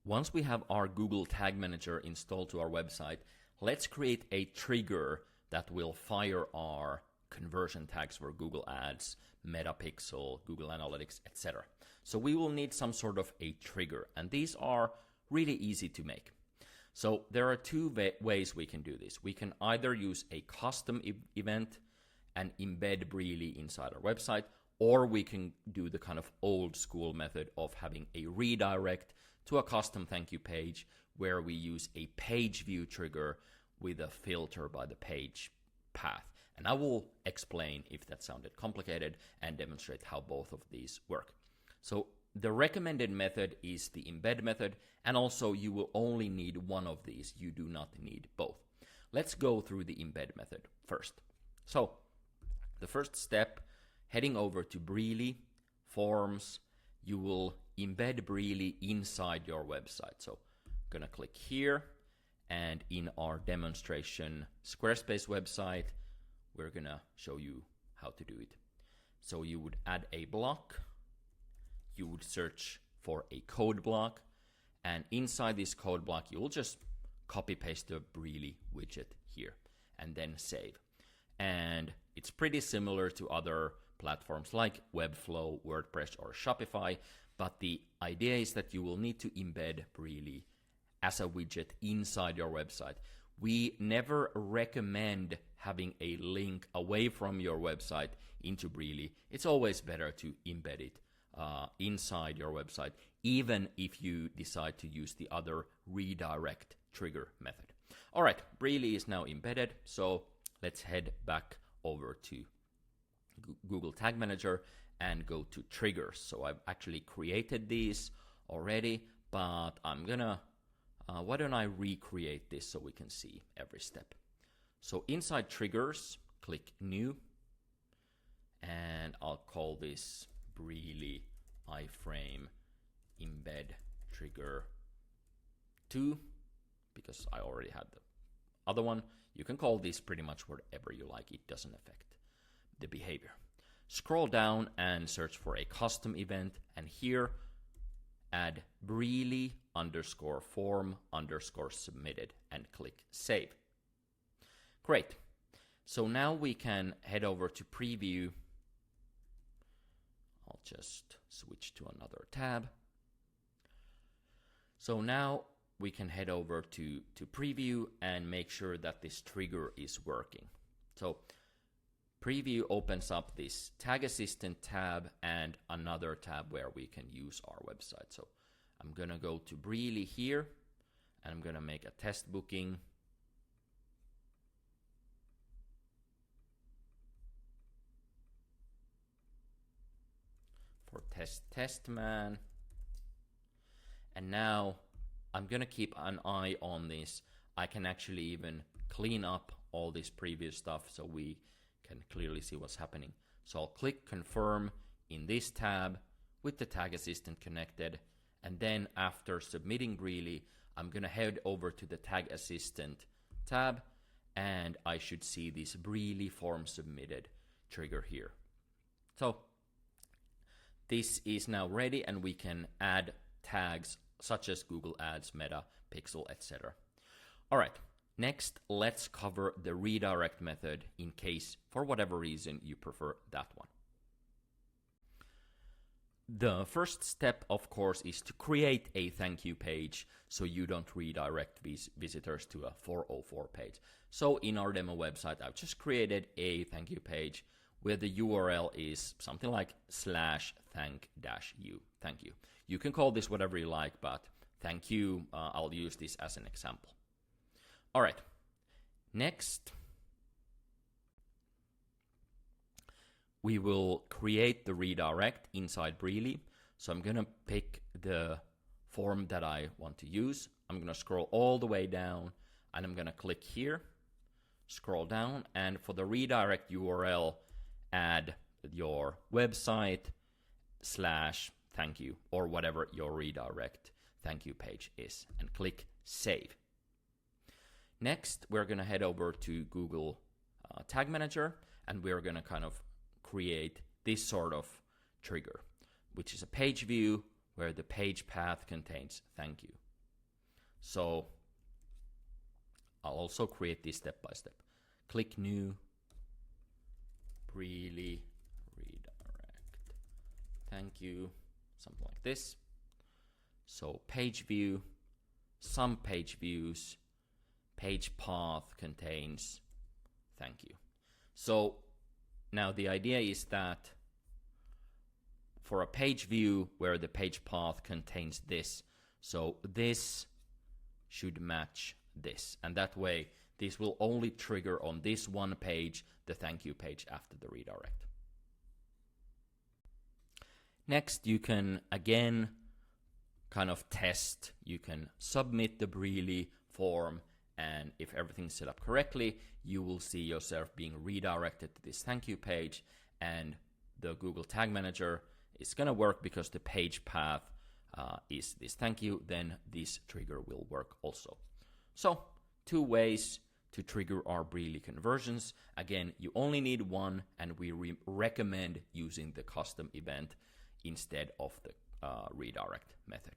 Once we have our Google Tag Manager installed to our website, let's create a trigger that will fire our conversion tags for Google Ads, Metapixel, Google Analytics, etc. So we will need some sort of a trigger, and these are really easy to make. So there are two ways we can do this. We can either use a custom event and embed Breely inside our website, or we can do the kind of old school method of having a redirect to a custom thank you page where we use a page view trigger with a filter by the page path. And I will explain if that sounded complicated and demonstrate how both of these work. So the recommended method is the embed method, and also you will only need one of these. You do not need both. Let's go through the embed method first. So the first step, heading over to Breely, Forms, you will embed Breely inside your website. So I'm going to click here, and in our demonstration Squarespace website, we're going to show you how to do it. So you would add a block, you would search for a code block, and inside this code block, you will just copy paste the Breely widget here and then save. And it's pretty similar to other platforms like Webflow, WordPress, or Shopify, but the idea is that you will need to embed Breely as a widget inside your website. We never recommend having a link away from your website into Breely. It's always better to embed it inside your website, even if you decide to use the other redirect trigger method. All right, Breely is now embedded, so let's head back over to Google Tag Manager and go to triggers. So I've actually created these already, but I'm gonna, why don't I recreate this so we can see every step. So inside triggers, click new, and I'll call this Breely iframe embed trigger 2, because I already had the other one. You can call this pretty much whatever you like. It doesn't affect the behavior. Scroll down and search for a custom event, and here add Breely underscore form underscore submitted and click save. Great. So now we can head over to preview. I'll just switch to another tab. So now we can head over to preview and make sure that this trigger is working. So preview opens up this tag assistant tab and another tab where we can use our website. So I'm going to go to Breely here, and I'm going to make a test booking. For test man. And now I'm going to keep an eye on this. I can actually even clean up all this previous stuff so we can clearly see what's happening. So I'll click confirm in this tab with the tag assistant connected. And then after submitting Breely, I'm going to head over to the tag assistant tab, and I should see this Breely form submitted trigger here. So this is now ready, and we can add tags such as Google Ads, Meta, Pixel, etc. All right, next let's cover the redirect method in case for whatever reason you prefer that one. The first step, of course, is to create a thank you page so you don't redirect these visitors to a 404 page. So in our demo website, I've just created a thank you page where the URL is something like /thank-you. Thank you. You can call this whatever you like, but thank you, I'll use this as an example. All right, next, we will create the redirect inside Breely. So I'm going to pick the form that I want to use. I'm going to scroll all the way down, and I'm going to click here, scroll down, and for the redirect URL, add your website /thank you or whatever your redirect thank you page is, and click save. Next, we're going to head over to Google Tag Manager, and we're going to kind of create this sort of trigger, which is a page view where the page path contains thank you. So I'll also create this step by step. Click new, Breely redirect. Thank you. Something like this. So page view, some page views, page path contains thank you. So now the idea is that for a page view where the page path contains this, so this should match this, and that way this will only trigger on this one page, the thank you page after the redirect. Next, you can again kind of test. You can submit the Breely form, and if everything's set up correctly, you will see yourself being redirected to this thank you page, and the Google Tag Manager is going to work because the page path is this thank you. Then this trigger will work also. So 2 ways to trigger our Breely conversions. Again, you only need one, and we recommend using the custom event instead of the redirect method.